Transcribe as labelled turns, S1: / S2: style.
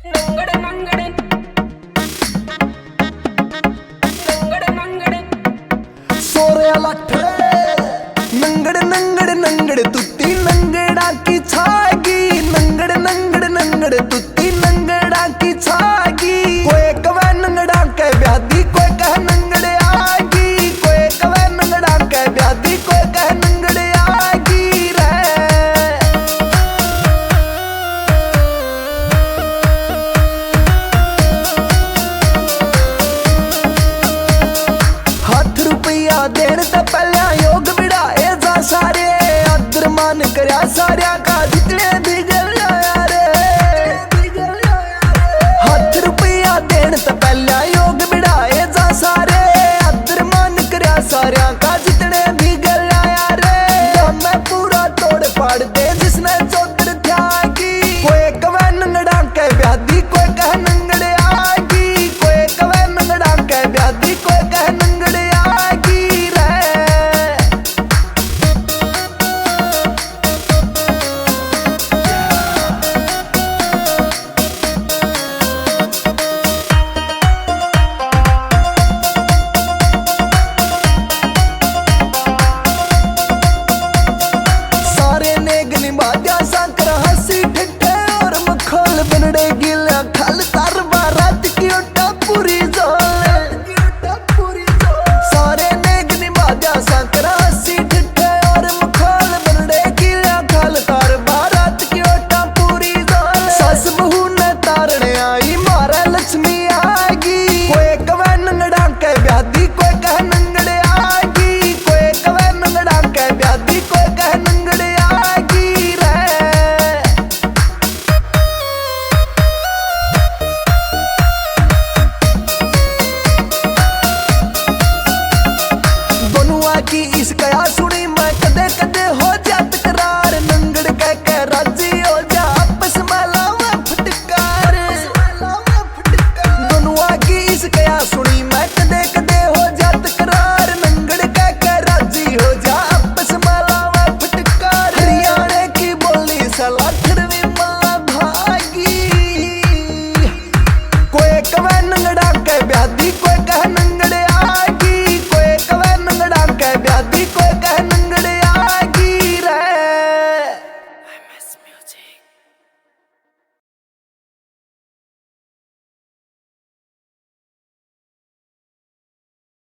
S1: नंगड़े नंगड़े नंगड़े नंगड़े
S2: सोरे लठे नंगड़े नंगड़े नंगड़े तुत्ती नंगड़ा की छागी नंगड़े नंगड़े नंगड़े तुत्ती नंगड़ा की छागी कोई कवे नंगड़ा के ब्यादी कोई कह नंगड़े आगी कोई कवे नंगड़ा के ब्यादी कोई कह नंगड़े आगी रे हाथ रुपया देने ते पहले योग बिड़ाए जा सारे आदर मान करया सारिया का जितने भी गल रे हाथ रुपया देने ते पहले योग बिड़ाए जा सारे आदर मान करया सारिया का